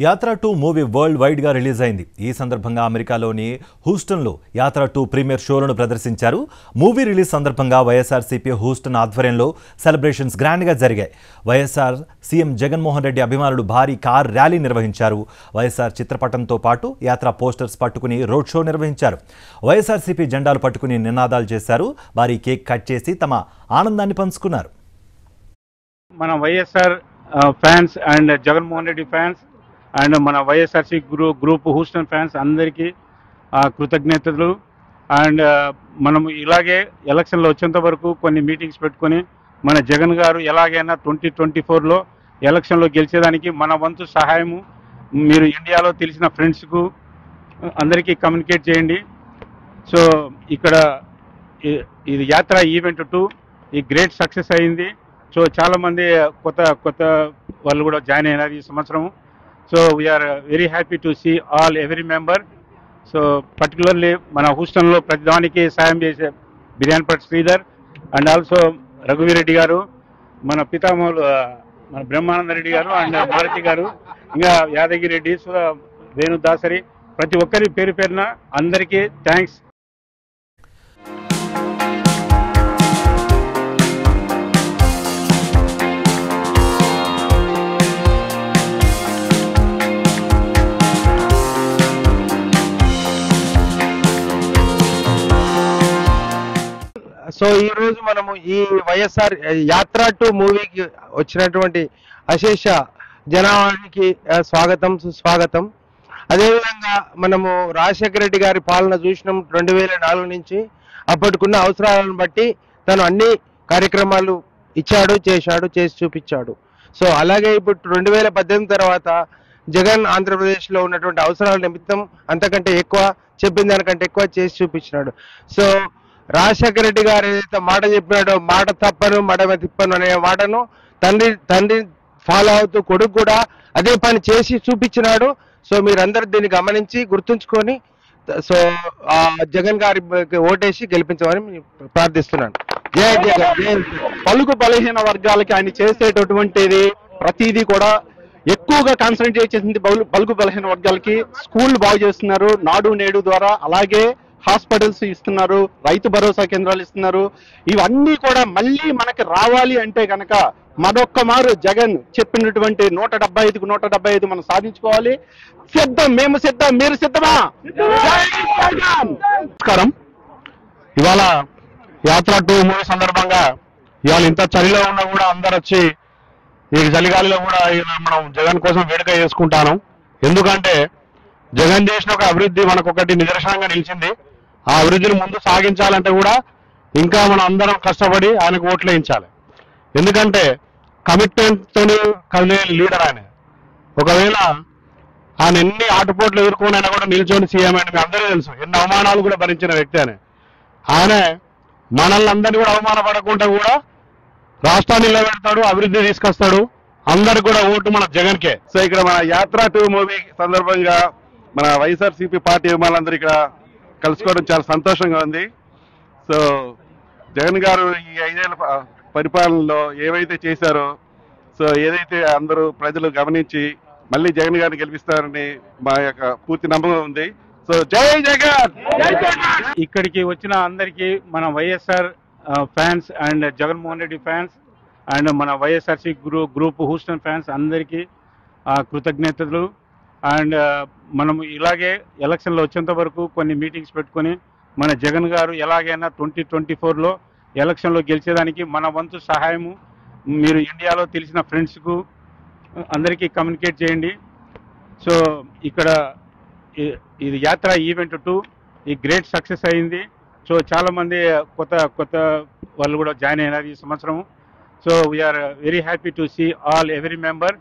యాత్ర 2 movie world wide గా release అయింది. ఈ సందర్భంగా అమెరికాలోని హూస్టన్ లో యాత్ర 2 ప్రీమియర్ షోలను ప్రదర్శించారు. మూవీ రిలీజ్ సందర్భంగా వైఎస్ఆర్సీపీ హూస్టన్ ఆధ్వర్యంలో సెలబ్రేషన్స్ గ్రాండ్ గా జరిగాయి. వైఎస్ఆర్ సీఎం జగన్మోహన్ రెడ్డి అభిమానులు భారీ కార్ ర్యాలీ నిర్వహించారు. వైఎస్ఆర్ చిత్రపటంతో పాటు యాత్ర పోస్టర్స్ పట్టుకుని రోడ్ షో నిర్వహించారు. వైఎస్ఆర్సీపీ జెండాలు పట్టుకుని నినాదాలు చేశారు. భారీ కేక్ కట్ చేసి తమ ఆనందాన్ని పంచుకున్నారు. మన YSR fans and Jaganmohan Reddy fans and మన వైఎస్ఆర్సీ గ్రూప్ హూస్టన్ ఫ్యాన్స్ అందరికీ కృతజ్ఞతలు. అండ్ మనము ఇలాగే ఎలక్షన్లో వచ్చేంత వరకు కొన్ని మీటింగ్స్ పెట్టుకొని మన జగన్ గారు ఎలాగైనా 2024లో ఎలక్షన్లో గెలిచేదానికి మన వంతు సహాయము మీరు ఇండియాలో తెలిసిన ఫ్రెండ్స్కు అందరికీ కమ్యూనికేట్ చేయండి. సో ఇక్కడ ఇది యాత్ర ఈవెంట్ 2 ఈ గ్రేట్ సక్సెస్ అయింది. సో చాలామంది కొత్త వాళ్ళు కూడా జాయిన్ అయినారు ఈ సంవత్సరం. So we are very happy to see all every member. So particularly మన హూస్టన్లో ప్రతిదానికి సాయం చేసే బిర్యానీపట్ శ్రీధర్ అండ్ ఆల్సో రఘువీరెడ్డి గారు, మన పితామహులు మన బ్రహ్మానంద రెడ్డి గారు అండ్ మారుతి గారు, ఇంకా యాదగిరి రెడ్డి, వేణు దాసరి, ప్రతి ఒక్కరి పేరు పేరున అందరికీ థ్యాంక్స్. సో ఈ రోజు మనము ఈ వైఎస్ఆర్ యాత్ర 2 మూవీకి వచ్చినటువంటి అశేష జనానికి స్వాగతం సుస్వాగతం. అదేవిధంగా మనము రాజశేఖర రెడ్డి గారి పాలన చూసినాం 2004 నుంచి. అప్పటికున్న అవసరాలను బట్టి తను అన్ని కార్యక్రమాలు ఇచ్చాడు, చేసి చూపించాడు. సో అలాగే ఇప్పుడు 2018 తర్వాత జగన్ ఆంధ్రప్రదేశ్లో ఉన్నటువంటి అవసరాల నిమిత్తం అంతకంటే ఎక్కువ, చెప్పిన దానికంటే ఎక్కువ చేసి చూపించినాడు. సో రాజశేఖర రెడ్డి గారు ఏదైతే మాట చెప్పినాడో, మాట తప్పను మడమ తిప్పను అనే మాటను తండ్రి ఫాలో అవుతూ కొడుకు కూడా అదే పని చేసి చూపించినాడు. సో మీరందరూ దీన్ని గమనించి గుర్తుంచుకొని సో జగన్ గారి ఓటేసి గెలిపించమని ప్రార్థిస్తున్నాను. జై జగన్. పలుకు బలహీన వర్గాలకి ఆయన చేసేటటువంటిది ప్రతిదీ కూడా ఎక్కువగా కాన్సన్ట్రేట్ చేసింది పలుకు బలహీన వర్గాలకి. స్కూల్ బాగు చేస్తున్నారు నాడు నేడు ద్వారా, అలాగే హాస్పిటల్స్ ఇస్తున్నారు, రైతు భరోసా కేంద్రాలు ఇస్తున్నారు. ఇవన్నీ కూడా మళ్ళీ మనకి రావాలి అంటే కనుక మరొక్క మారు జగన్ చెప్పినటువంటి 175కు 175 మనం సాధించుకోవాలి. సిద్ధం, మేము సిద్ధం, మీరు సిద్ధమా? నమస్కారం. ఇవాళ యాత్ర 2 మూవీ సందర్భంగా ఇవాళ ఇంత చలిలో ఉన్నా కూడా అందరు వచ్చి ఈ చలిగాలిలో కూడా మనం జగన్ కోసం వేడుక చేసుకుంటాను. ఎందుకంటే జగన్ చేసిన ఒక అభివృద్ధి మనకు ఒకటి నిదర్శనంగా నిలిచింది. ఆ అభివృద్ధిని ముందు సాగించాలంటే కూడా ఇంకా మనం అందరం కష్టపడి ఆయనకు ఓట్లు వేయించాలి. ఎందుకంటే కమిట్మెంట్తో కదిలే లీడర్ ఆయన. ఒకవేళ ఆయన ఎన్ని ఆటుపోట్లు ఎదుర్కొనైనా కూడా నిల్చొని సీఎం అని మీ అందరూ తెలుసు. ఎన్ని అవమానాలు కూడా భరించిన వ్యక్తి ఆయన మనల్ని అందరినీ కూడా అవమానపడకుండా కూడా రాష్ట్రాన్ని నిలబెడతాడు, అభివృద్ధి తీసుకొస్తాడు. అందరికి కూడా ఓటు మన జగన్కే. సో ఇక్కడ మన యాత్ర 2 మూవీ సందర్భంగా మన వైఎస్ఆర్సీపీ పార్టీ అభిమానులందరూ ఇక్కడ కలుసుకోవడం చాలా సంతోషంగా ఉంది. సో జగన్ గారు ఈ 5 ఏళ్ల పరిపాలనలో ఏవైతే చేశారో, సో ఏదైతే అందరూ ప్రజలు గమనించి మళ్ళీ జగన్ గారిని గెలిపిస్తారని మా యొక్క పూర్తి నమ్మకం ఉంది. సో జై జగన్. ఇక్కడికి వచ్చిన అందరికీ మన YSR fans and Jaganmohan Reddy fans and మన వైఎస్ఆర్సీ గ్రూప్ హూస్టన్ ఫ్యాన్స్ అందరికీ కృతజ్ఞతలు. అండ్ మనము ఇలాగే ఎలక్షన్లో వచ్చేంత వరకు కొన్ని మీటింగ్స్ పెట్టుకొని మన జగన్ గారు ఎలాగైనా 2024లో ఎలక్షన్లో గెలిచేదానికి మన వంతు సహాయము మీరు ఇండియాలో తెలిసిన ఫ్రెండ్స్కు అందరికీ కమ్యూనికేట్ చేయండి. సో ఇక్కడ ఇది యాత్ర ఈవెంట్ 2 ఈ గ్రేట్ సక్సెస్ అయింది. సో చాలామంది కొత్త వాళ్ళు కూడా జాయిన్ అయినారు ఈ సంవత్సరం. So we are very happy to see all every member.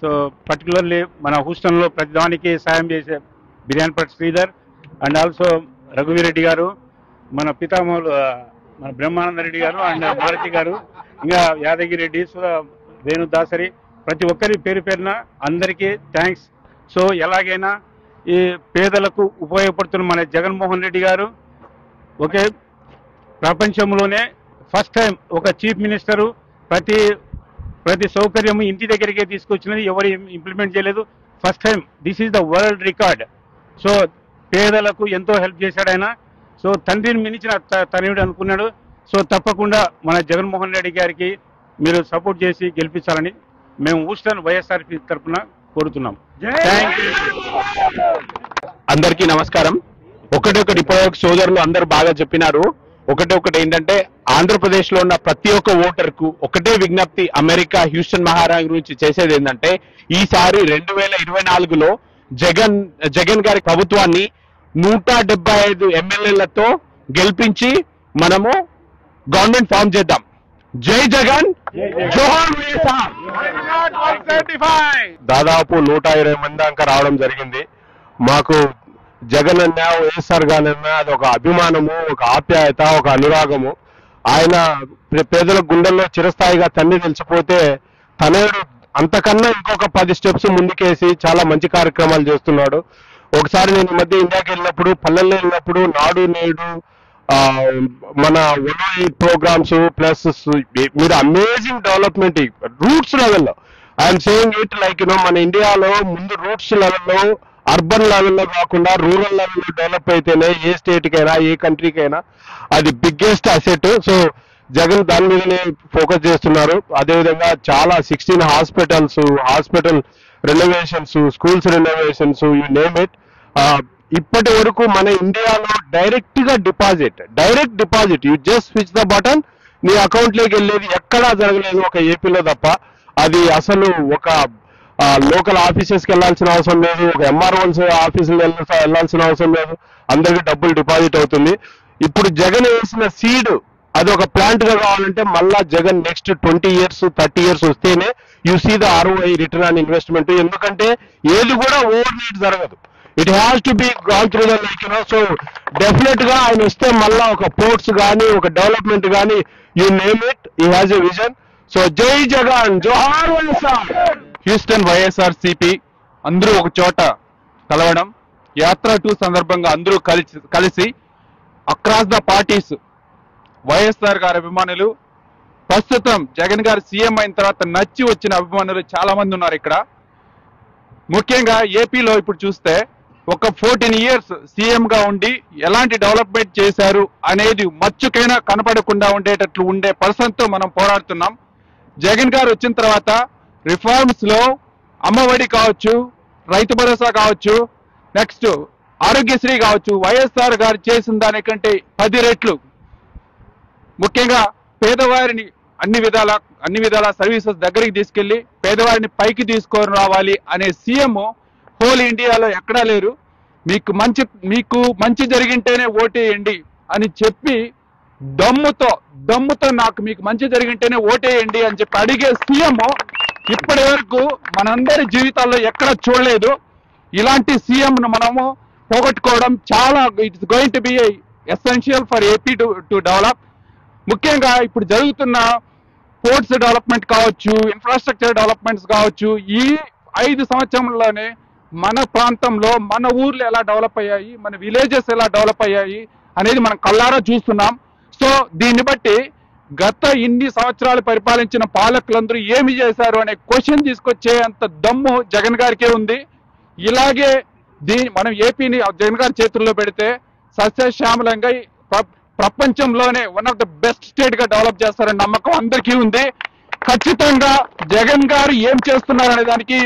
So particularly మన హూస్టన్లో ప్రతిదానికి సాయం చేసే బిర్యానీపట్ శ్రీధర్ అండ్ ఆల్సో రఘువీరెడ్డి గారు, మన పితామహులు మన బ్రహ్మానంద రెడ్డి గారు అండ్ మారుతి గారు, ఇంకా యాదగిరి రెడ్డి, వేణు దాసరి, ప్రతి ఒక్కరి పేరు పేరున అందరికీ థ్యాంక్స్. సో ఎలాగైనా ఈ పేదలకు ఉపయోగపడుతున్న మన జగన్మోహన్ రెడ్డి గారు ఓకే ప్రపంచంలోనే ఫస్ట్ టైం ఒక చీఫ్ మినిస్టరు ప్రతి సౌకర్యము ఇంటి దగ్గరికే తీసుకొచ్చినది, ఎవరు ఇంప్లిమెంట్ చేయలేదు. First time, this is the world record. So పేదలకు ఎంతో హెల్ప్ చేశాడు ఆయన. సో తండ్రిని మించిన తనయుడు అనుకున్నాడు. సో తప్పకుండా మన జగన్మోహన్ రెడ్డి గారికి మీరు సపోర్ట్ చేసి గెలిపించాలని మేము హూస్టన్ వైఎస్ఆర్పీ తరఫున కోరుతున్నాం. Thank you. అందరికీ నమస్కారం. ఒకటి సోదరులు అందరూ బాగా చెప్పినారు. ఒకటి ఏంటంటే ఆంధ్రప్రదేశ్ లో ఉన్న ప్రతి ఒక్క ఓటర్ కు ఒకటే విజ్ఞప్తి, అమెరికా హ్యూస్టన్ మహారాజు గురించి చేసేది ఏంటంటే ఈసారి 2024లో జగన్ గారి ప్రభుత్వాన్ని 175 ఎమ్మెల్యేలతో గెలిపించి మనము గవర్నమెంట్ ఫామ్ చేద్దాం. జై జగన్, జోహార్ వైఎస్ఆర్. దాదాపు 120 మంది దాకా రావడం జరిగింది. మాకు జగన్ అన్న వైఎస్ఆర్ గారన్నా అది ఒక అభిమానము, ఒక ఆప్యాయత, ఒక అనురాగము. ఆయన పేదల గుండెల్లో చిరస్థాయిగా తండ్రి నిలిచిపోతే తనయుడు అంతకన్నా ఇంకొక 10 స్టెప్స్ ముందుకేసి చాలా మంచి కార్యక్రమాలు చేస్తున్నాడు. ఒకసారి నేను ఈ మధ్య ఇండియాకి వెళ్ళినప్పుడు, పల్లెల్లో వెళ్ళినప్పుడు నాడు నేడు మన 108 ప్రోగ్రామ్స్ ప్లస్ మీరు అమేజింగ్ డెవలప్మెంట్ రూట్స్ లెవెల్లో, ఐఎమ్ సేయింగ్ ఇట్ లైక్ మన ఇండియాలో ముందు రూట్స్ లెవెల్లో, అర్బన్ లెవెల్లో కాకుండా రూరల్ లెవెల్లో డెవలప్ అయితేనే ఏ స్టేట్కైనా ఏ కంట్రీకైనా అది బిగ్గెస్ట్ అసెట్. సో జగన్ దాని మీదనే ఫోకస్ చేస్తున్నారు. అదేవిధంగా చాలా 16 hospital renovations, schools renovations, you name it. ఇప్పటి వరకు మన ఇండియాలో direct deposit you just switch the button, నీ అకౌంట్ లోకి వెళ్ళేది ఎక్కడా జరగలేదు ఒక ఏపీలో తప్ప. అది అసలు ఒక లోకల్ ఆఫీసెస్కి వెళ్ళాల్సిన అవసరం లేదు, ఒక ఎంఆర్ఓన్స్ ఆఫీసులు వెళ్ళాల్సిన అవసరం లేదు, అందరికీ డబ్బులు డిపాజిట్ అవుతుంది. ఇప్పుడు జగన్ వేసిన సీడ్ అది ఒక ప్లాంట్ గా కావాలంటే మళ్ళా జగన్ నెక్స్ట్ 20 years 30 years వస్తేనే you see the ROI, return on investment. ఎందుకంటే ఏది కూడా ఓవర్ నైట్ జరగదు. It has to be gone through the like so definite గా ఆయన వస్తే మళ్ళా ఒక పోర్ట్స్ కానీ ఒక డెవలప్మెంట్ కానీ you name it, he has a vision. So జై జగన్, జోహార్ వైఎస్ఆర్. హ్యూస్టన్ వైఎస్ఆర్సీపీ అందరూ ఒక చోట కలవడం, యాత్ర 2 సందర్భంగా అందరూ కలిసి అక్రాస్ ద పార్టీస్ వైఎస్ఆర్ గారి అభిమానులు, ప్రస్తుతం జగన్ గారు సీఎం అయిన తర్వాత నచ్చి వచ్చిన అభిమానులు చాలా మంది ఉన్నారు ఇక్కడ. ముఖ్యంగా ఏపీలో ఇప్పుడు చూస్తే ఒక 14 years సీఎం గా ఉండి ఎలాంటి డెవలప్మెంట్ చేశారు అనేది మచ్చుకైనా కనపడకుండా ఉండేటట్లు ఉండే పర్సన్తో మనం పోరాడుతున్నాం. జగన్ గారు వచ్చిన తర్వాత రిఫార్మ్స్ లో అమ్మఒడి కావచ్చు, రైతు భరోసా కావచ్చు, నెక్స్ట్ ఆరోగ్యశ్రీ కావచ్చు, వైఎస్ఆర్ గారు చేసిన దానికంటే 10 రెట్లు. ముఖ్యంగా పేదవారిని అన్ని విధాల సర్వీసెస్ దగ్గరికి తీసుకెళ్లి పేదవారిని పైకి తీసుకొని రావాలి అనే సీఎం హోల్ ఇండియాలో ఎక్కడా లేరు. మీకు మంచి జరిగింటేనే ఓటేయండి అని చెప్పి దమ్ముతో మీకు మంచి జరిగింటేనే ఓటేయండి అని చెప్పి అడిగే సీఎం ఇప్పటి వరకు మనందరి జీవితాల్లో ఎక్కడ చూడలేదు. ఇలాంటి సీఎంను మనము పోగొట్టుకోవడం చాలా it's going to be essential for AP to develop. ముఖ్యంగా ఇప్పుడు జరుగుతున్న పోర్ట్స్ డెవలప్మెంట్ కావచ్చు, ఇన్ఫ్రాస్ట్రక్చర్ డెవలప్మెంట్స్ కావచ్చు, ఈ 5 సంవత్సరంలోనే మన ప్రాంతంలో మన ఊర్లు ఎలా డెవలప్ అయ్యాయి, మన విలేజెస్ ఎలా డెవలప్ అయ్యాయి అనేది మనం కళ్ళారా చూస్తున్నాం. సో దీన్ని బట్టి గత ఇన్ని సంవత్సరాలు పరిపాలించిన పాలకులందరూ ఏమి చేశారు అనే క్వశ్చన్ తీసుకొచ్చే అంత దమ్ము జగన్ గారికే ఉంది. ఇలాగే మనం ఏపీని జగన్ గారి చేతుల్లో పెడితే సస్యశ్యామలంగా ప్రపంచంలోనే one of the best state గా డెవలప్ చేస్తారనే నమ్మకం అందరికీ ఉంది. ఖచ్చితంగా జగన్ గారు ఏం చేస్తున్నారు అనే దానికి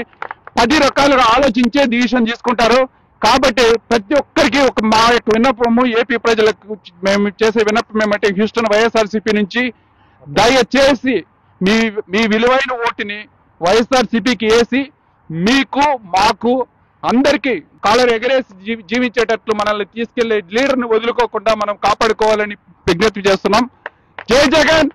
10 రకాలుగా ఆలోచించే డిసిషన్ తీసుకుంటారు. కాబట్టి ప్రతి ఒక్కరికి మా యొక్క విన్నపము, ఏపీ ప్రజలకు మేము చేసే విన్నపం ఏమంటే హ్యూస్టన్ వైఎస్ఆర్సీపీ నుంచి దయచేసి మీ విలువైన ఓటుని వైఎస్ఆర్సీపీకి వేసి మీకు మాకు అందరికీ కాలర్ ఎగరేసి జీవించేటట్లు మనల్ని తీసుకెళ్లే లీడర్ని వదులుకోకుండా మనం కాపాడుకోవాలని విజ్ఞప్తి చేస్తున్నాం. జై జగన్.